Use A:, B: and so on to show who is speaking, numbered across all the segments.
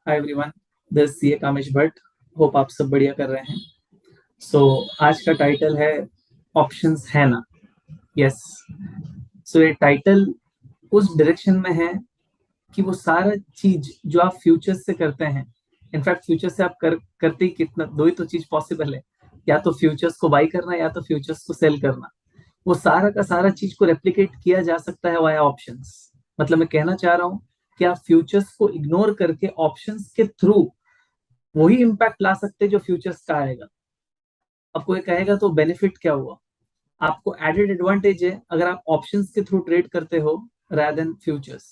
A: Hi everyone, this CA Kamesh Bhatt. Hope आप सब बढ़िया कर रहे हैं। सो आज का टाइटल है ऑप्शंस है ना। यस। सो ये टाइटल उस डायरेक्शन में है कि वो सारा चीज जो आप फ्यूचर से करते हैं, इनफैक्ट फ्यूचर से आप करते ही कितना, दो ही तो चीज पॉसिबल है, या तो फ्यूचर्स को बाई करना या तो फ्यूचर्स को सेल करना। वो सारा का सारा चीज को रेप्लिकेट किया जा सकता है वाया ऑप्शंस। मतलब मैं कहना चाह रहा हूँ कि आप फ्यूचर्स को इग्नोर करके ऑप्शंस के थ्रू वही इम्पैक्ट ला सकते हैं जो फ्यूचर्स का आएगा। अब कोई कहेगा तो बेनिफिट क्या हुआ? आपको एडेड एडवांटेज है अगर आप ऑप्शंस के थ्रू ट्रेड करते हो rather देन फ्यूचर्स।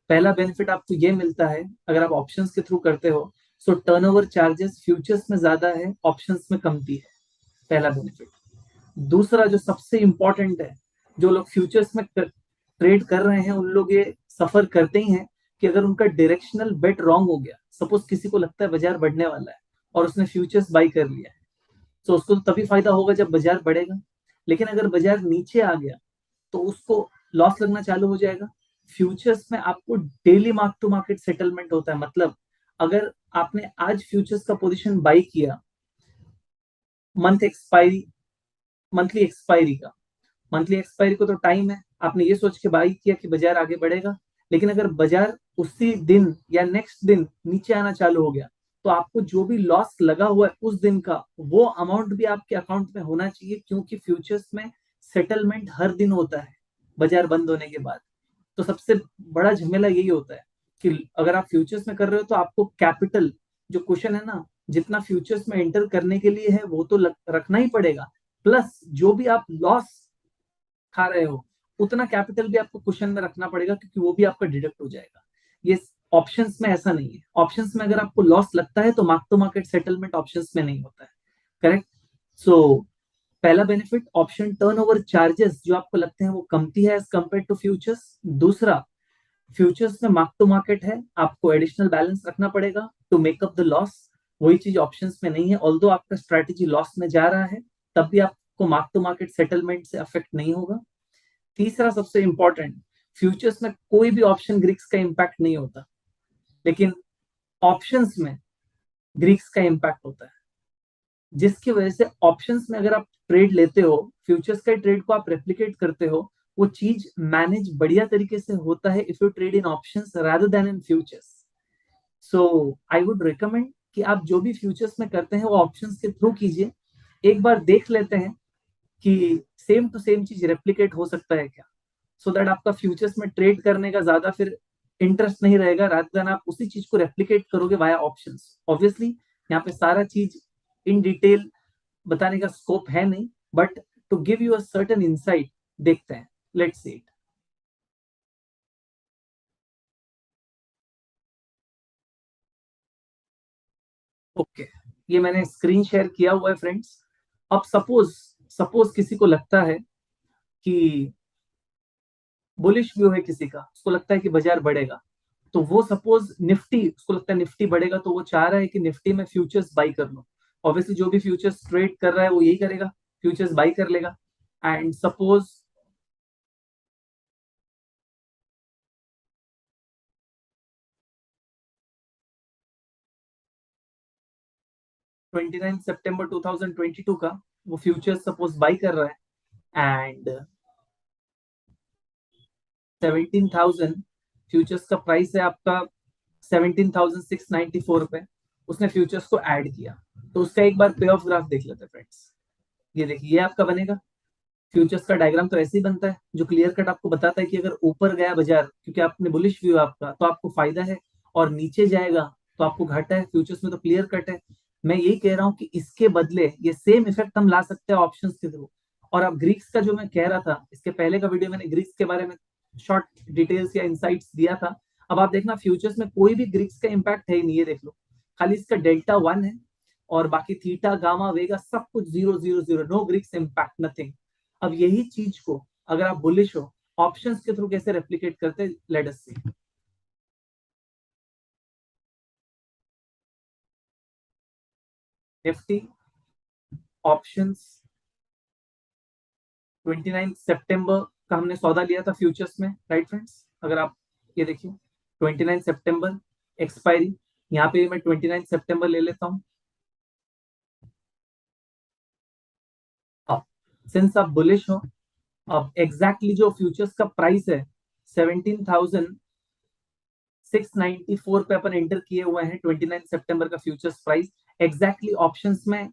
A: पहला बेनिफिट आपको ये मिलता है अगर आप ऑप्शंस के थ्रू करते हो, सो टर्नओवर चार्जेस फ्यूचर्स में ज्यादा है, ऑप्शंस में कमती है। पहला बेनिफिट। दूसरा जो सबसे इंपॉर्टेंट है, जो लोग फ्यूचर्स में ट्रेड कर रहे हैं उन लोग ये सफर करते ही हैं कि अगर उनका डायरेक्शनल बेट रॉन्ग हो गया, सपोज किसी को लगता है बाजार बढ़ने वाला है और उसने फ्यूचर्स बाई कर लिया है, तो उसको तो तभी फायदा होगा जब बाजार बढ़ेगा। लेकिन अगर बाजार नीचे आ गया तो उसको लॉस लगना चालू हो जाएगा। फ्यूचर्स में आपको daily mark to market settlement होता है। मतलब अगर आपने आज फ्यूचर्स का पोजीशन बाई किया मंथ एक्सपायरी, मंथली एक्सपायरी का, मंथली एक्सपायरी को तो टाइम है, आपने ये सोच के बाई किया कि बाजार आगे बढ़ेगा। लेकिन अगर बाजार उसी दिन या नेक्स्ट दिन नीचे आना चालू हो गया, तो आपको जो भी लॉस लगा हुआ है उस दिन का, वो अमाउंट भी आपके अकाउंट में होना चाहिए, क्योंकि फ्यूचर्स में सेटलमेंट हर दिन होता है बाजार बंद होने के बाद। तो सबसे बड़ा झमेला यही होता है कि अगर आप फ्यूचर्स में कर रहे हो तो आपको कैपिटल, जो क्वेश्चन है ना, जितना फ्यूचर्स में एंटर करने के लिए है वो तो रखना ही पड़ेगा, प्लस जो भी आप लॉस खा रहे हो उतना कैपिटल भी आपको क्वेश्चन में रखना पड़ेगा, क्योंकि वो भी आपका डिडक्ट हो जाएगा। ये ऑप्शंस में ऐसा नहीं है। ऑप्शंस में अगर आपको लॉस लगता है तो mark to market settlement options में नहीं होता है। करेक्ट। सो पहला बेनिफिट, ऑप्शन टर्नओवर चार्जेस जो आपको लगते हैं वो कमती है एज कंपेयर टू फ्यूचर्स। दूसरा, फ्यूचर्स में मार्क टू मार्केट है, आपको एडिशनल बैलेंस रखना पड़ेगा to make up the loss. वही चीज ऑप्शंस में नहीं है। ऑल्दो आपका स्ट्रेटेजी लॉस में जा रहा है, तब भी आपको मार्क टू मार्केट सेटलमेंट से अफेक्ट नहीं होगा। तीसरा सबसे इंपॉर्टेंट, फ्यूचर्स में कोई भी ऑप्शन ग्रीक्स का इंपैक्ट नहीं होता, लेकिन ऑप्शंस में ग्रीक्स का इंपैक्ट होता है, जिसकी वजह से ऑप्शंस में अगर आप ट्रेड लेते हो, फ्यूचर्स का ट्रेड को आप रेप्लिकेट करते हो, वो चीज मैनेज बढ़िया तरीके से होता है if you trade in options rather then in futures. So I would recommend कि आप जो भी फ्यूचर्स में करते हैं वो ऑप्शंस के थ्रू कीजिए। एक बार देख लेते हैं कि सेम टू सेम चीज रेप्लिकेट हो सकता है क्या, सो दैट आपका फ्यूचर्स में ट्रेड करने का ज्यादा फिर इंटरेस्ट नहीं रहेगा, रादर देन आप उसी चीज को रेप्लिकेट करोगे वाया ऑप्शंस। ऑब्वियसली यहाँ पे सारा चीज इन डिटेल बताने का स्कोप है नहीं, but to give you a certain insight, देखते हैं, लेट्स सी इट। ओके, ये मैंने स्क्रीन शेयर किया हुआ है फ्रेंड्स। अब सपोज सपोज किसी को लगता है कि बुलिश व्यू है, किसी का उसको लगता है कि बाजार बढ़ेगा, तो वो सपोज निफ्टी, उसको लगता है निफ्टी बढ़ेगा, तो वो चाह रहा है कि निफ्टी में फ्यूचर्स बाई कर लो। ऑब्वियसली जो भी फ्यूचर्स ट्रेड कर रहा है वो यही करेगा, फ्यूचर्स बाई कर लेगा। एंड सपोज 29 सितंबर 2022 का वो फ्यूचर्स सपोज बाई कर रहा है, एंड 17,000 फ्यूचर्स का प्राइस है आपका, 17,694 रुपए। उसने फ्यूचर्स को ऐड किया, तो उसका एक बार पे ऑफ ग्राफ देख लेते हैं फ्रेंड्स। ये देखिए, ये आपका बनेगा। फ्यूचर्स का डायग्राम तो ऐसे ही बनता है, जो क्लियर कट आपको बताता है कि अगर ऊपर गया बाजार, क्योंकि आपने बुलिश व्यू आपका, तो आपको फायदा है, और नीचे जाएगा तो आपको घाटा है। फ्यूचर्स में तो क्लियर कट है। मैं यही कह रहा हूँ कि इसके बदले ये सेम इफेक्ट हम ला सकते हैं ऑप्शंस के थ्रू। और अब ग्रीक्स का जो मैं कह रहा था, इसके पहले का वीडियो मैंने ग्रीक्स के बारे में शॉर्ट डिटेल्स या इंसाइट्स दिया था। अब आप देखना, फ्यूचर्स में कोई भी ग्रीक्स का इम्पैक्ट है ही नहीं, ये देख लो। खाली इसका डेल्टा 1 है, और बाकी थीटा गामा वेगा सब कुछ 0 0 0, नो ग्रीक्स इम्पैक्ट, नथिंग। अब यही चीज को अगर आप बुलिश हो, ऑप्शंस के थ्रू कैसे रेप्लिकेट करते, लेट अस सी। निफ्टी ऑप्शंस 29 सितंबर का हमने सौदा लिया था फ्यूचर्स में, राइट फ्रेंड्स? अगर आप ये देखिए, 29 सितंबर एक्सपायरी, यहाँ पे मैं 29 सितंबर ले लेता हूँ। अब सिंस आप बुलिश हो, अब एग्जैक्टली जो फ्यूचर्स का प्राइस है 17,694 पे अपन एंटर किए हुए हैं 29 सितंबर का फ्यूचर्स प्राइस। एग्जैक्टली ऑप्शंस में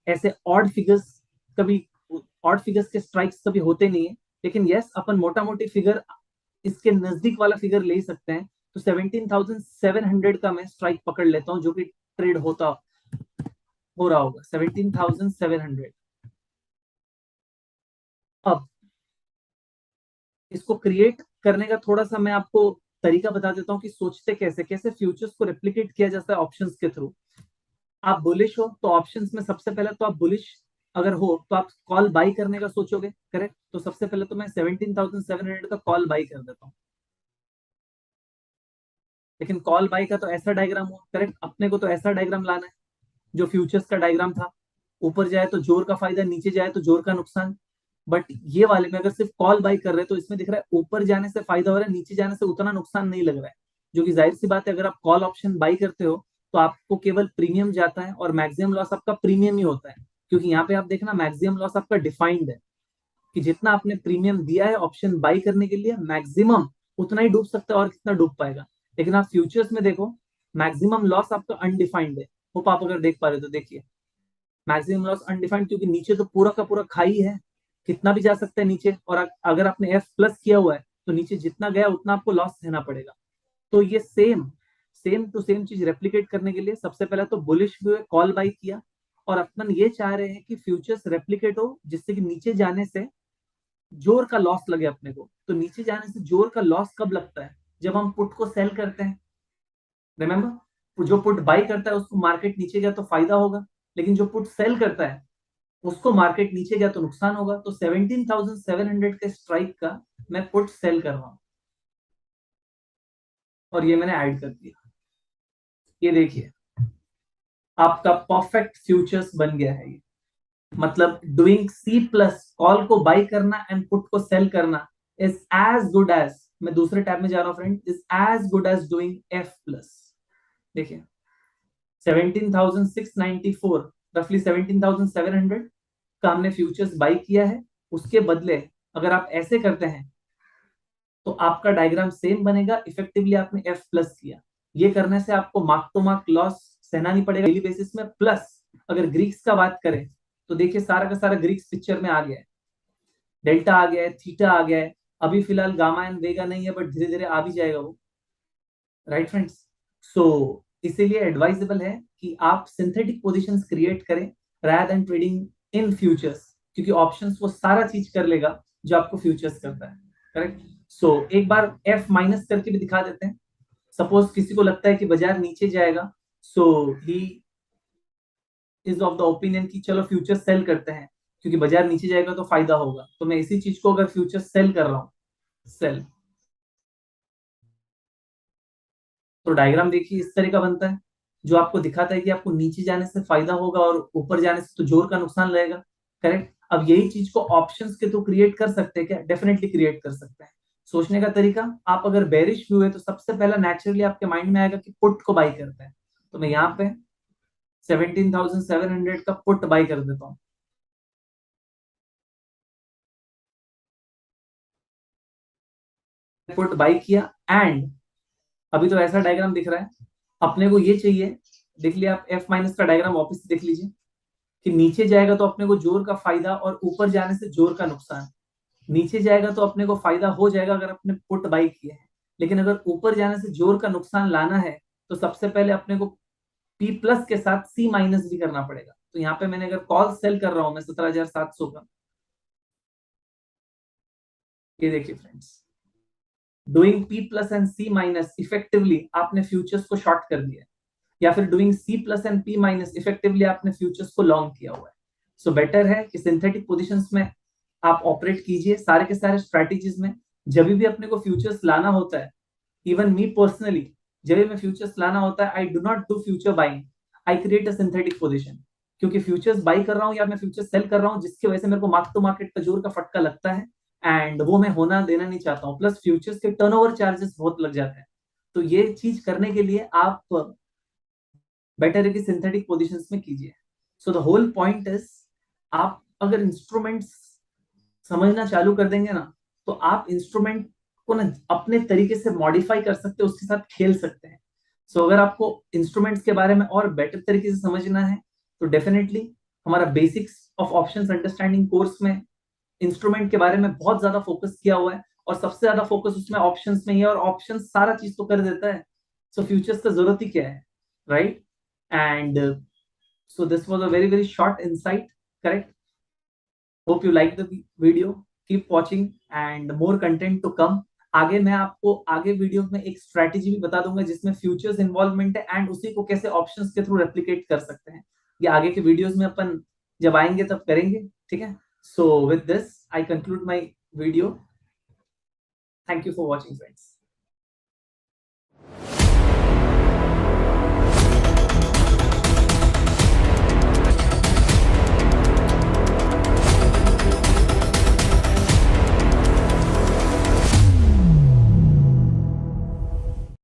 A: ऐसे ऑड फिगर्स कभी ऑड फिगर्स के स्ट्राइक्स कभी होते नहीं है, लेकिन यस अपन मोटा मोटी फिगर इसके नजदीक वाला फिगर ले सकते हैं। तो 17,700 का मैं स्ट्राइक पकड़ लेता हूं, जो कि ट्रेड होता हो रहा होगा 17,700। अब इसको क्रिएट करने का थोड़ा सा मैं आपको तरीका बता देता हूँ कि सोचते कैसे कैसे फ्यूचर्स को रेप्लिकेट किया जाता है ऑप्शंस के थ्रू। आप बुलिश हो तो ऑप्शंस में सबसे पहले तो आप बुलिश अगर हो तो आप कॉल बाई करने का सोचोगे, करेक्ट। तो सबसे पहले तो मैं 17,700 का कॉल बाई कर देता हूँ। लेकिन कॉल बाई का तो ऐसा डायग्राम हो, करेक्ट, अपने को तो ऐसा डायग्राम लाना है जो फ्यूचर्स का डायग्राम था। ऊपर जाए तो जोर का फायदा, नीचे जाए तो जोर का नुकसान। बट ये वाले में अगर सिर्फ कॉल बाई कर रहे हैं तो इसमें दिख रहा है ऊपर जाने से फायदा हो रहा है, नीचे जाने से उतना नुकसान नहीं लग रहा है। जो कि जाहिर सी बात है, अगर आप कॉल ऑप्शन बाई करते हो तो आपको केवल प्रीमियम जाता है और मैक्सिमम लॉस आपका प्रीमियम ही होता है। क्योंकि यहाँ पे आप देखना मैक्सिमम लॉस आपका डिफाइंड है कि जितना आपने प्रीमियम दिया है ऑप्शन बाई करने के लिए मैक्सिमम उतना ही डूब सकता है, और कितना डूब पाएगा। लेकिन आप फ्यूचर्स में देखो मैक्सिमम लॉस आपका अनडिफाइंड है। होप आप अगर देख पा रहे हो तो देखिए मैक्सिमम लॉस अनडिफाइंड, क्योंकि नीचे तो पूरा का पूरा खाई है, कितना भी जा सकता है नीचे। और अगर आपने एफ प्लस किया हुआ है तो नीचे जितना गया उतना आपको लॉस सहना पड़ेगा। तो ये सेम सेम टू सेम चीज रेप्लिकेट करने के लिए सबसे पहले तो बुलिश व्यू है, कॉल बाई किया। और अपन ये चाह रहे हैं कि फ्यूचर्स रेप्लिकेट हो जिससे कि नीचे जाने से जोर का लॉस लगे अपने को। तो नीचे जाने से जोर का लॉस कब लगता है? जब हम पुट को सेल करते हैं। रिमेंबर, जो पुट बाई करता है उसको मार्केट नीचे गया तो फायदा होगा, लेकिन जो पुट सेल करता है उसको मार्केट नीचे गया तो नुकसान होगा। तो 17,700 के स्ट्राइक का मैं पुट सेल कर रहा हूं, और ये मैंने ऐड कर दिया। ये देखिए आपका परफेक्ट फ्यूचर्स बन गया है ये। मतलब डूइंग सी प्लस, कॉल को बाई करना एंड पुट को सेल करना, इज एज गुड एज, मैं दूसरे टैब में जा रहा हूं friend, is as good as doing F plus. देखिए 17,694 रफली 17,700 का हमने फ्यूचर्स बाई किया है। उसके बदले अगर आप ऐसे करते हैं तो आपका डायग्राम सेम बनेगा, इफेक्टिवली आपने एफ प्लस किया। ये करने से आपको मार्क टू मार्क लॉस सहना नहीं पड़ेगा डेली बेसिस में। प्लस अगर ग्रीक्स का बात करें तो देखिए सारा का सारा ग्रीक्स पिक्चर में आ गया है। डेल्टा आ गया है, थीटा आ गया है। अभी फिलहाल गामा एंड वेगा नहीं है, बट धीरे धीरे आ भी जाएगा वो, राइट फ्रेंड्स। सो इसीलिए एडवाइजेबल है कि आप सिंथेटिक पोजीशंस क्रिएट करें rather than trading in futures, क्योंकि ऑप्शंस वो सारा चीज कर लेगा जो आपको फ्यूचर्स करता है, करेक्ट। सो एक बार एफ माइनस करके भी दिखा देते हैं। सपोज किसी को लगता है कि बाजार नीचे जाएगा, so he is of the opinion कि चलो फ्यूचर सेल करते हैं, क्योंकि बाजार नीचे जाएगा तो फायदा होगा। तो मैं इसी चीज को अगर फ्यूचर सेल कर रहा हूँ, सेल, तो डायग्राम देखिए इस तरह का बनता है, जो आपको दिखाता है कि आपको नीचे जाने से फायदा होगा और ऊपर जाने से तो जोर का नुकसान रहेगा, करेक्ट। अब यही चीज को ऑप्शंस के थ्रू क्रिएट कर सकते हैं क्या? डेफिनेटली क्रिएट कर सकते हैं। सोचने का तरीका, आप अगर बेरिश व्यू है तो सबसे पहला नेचुरली आपके माइंड में आएगा कि पुट को बाई करते हैं। तो मैं यहाँ पे 17,700 का पुट बाई कर देता हूँ। पुट बाई किया एंड अभी तो ऐसा डायग्राम दिख रहा है, अपने को ये चाहिए। देख लिया आप एफ माइनस का डायग्राम, वापस देख लीजिए कि नीचे जाएगा तो अपने को जोर का फायदा और ऊपर जाने से जोर का नुकसान। नीचे जाएगा तो अपने को फायदा हो जाएगा अगर अपने पुट बाई किए हैं, लेकिन अगर ऊपर जाने से जोर का नुकसान लाना है तो सबसे पहले अपने को पी प्लस के साथ सी माइनस भी करना पड़ेगा। तो यहाँ पे मैंने अगर कॉल सेल कर रहा हूं मैं 17,700 का, ये देखिए friends, doing P plus and C minus effectively आपने फ्यूचर्स को शॉर्ट कर दिया, या फिर doing C plus and P minus effectively आपने फ्यूचर्स को लॉन्ग किया हुआ है। सो बेटर है कि सिंथेटिक पोजीशंस में आप ऑपरेट कीजिए सारे के सारे स्ट्रैटेजीज में। जब भी अपने को फ्यूचर्स लाना होता है, इवन मी पर्सनली, जब भी मैं फ्यूचर्स लाना होता है, I do not do future buying, I create a synthetic position. क्योंकि फ्यूचर्स बाई कर रहा हूँ या मैं फ्यूचर सेल कर रहा हूँ जिसकी वजह से मेरे को मार्क टू मार्केट का जोर का फटका लगता है, एंड वो मैं होना देना नहीं चाहता हूँ। प्लस फ्यूचर्स के टर्नओवर चार्जेस बहुत लग जाते हैं। तो ये चीज करने के लिए आप बेटर है कि सिंथेटिक पोजीशंस में कीजिए। So the whole point is, आप अगर इंस्ट्रूमेंट्स समझना चालू कर देंगे ना, तो आप इंस्ट्रूमेंट को ना अपने तरीके से मॉडिफाई कर सकते हैं, उसके साथ खेल सकते हैं। सो अगर आपको इंस्ट्रूमेंट्स के बारे में और बेटर तरीके से समझना है, तो डेफिनेटली हमारा basics of options understanding course में इंस्ट्रूमेंट के बारे में बहुत ज्यादा फोकस किया हुआ है, और सबसे ज्यादा फोकस उसमें ऑप्शंस में ही है, और ऑप्शन सारा चीज तो कर देता है। सो फ्यूचर्स का जरूरत ही क्या है, right? And so this was a very very short insight, correct? Hope you like the video, keep watching and more content to come. आगे मैं आपको आगे वीडियो में एक स्ट्रेटेजी भी बता दूंगा जिसमें फ्यूचर्स इन्वॉल्वमेंट है, एंड उसी को कैसे ऑप्शंस के थ्रू रेप्लिकेट कर सकते हैं। ये आगे के वीडियोस में अपन जब आएंगे तब करेंगे, ठीक है? So with this I conclude my video. Thank you for watching friends.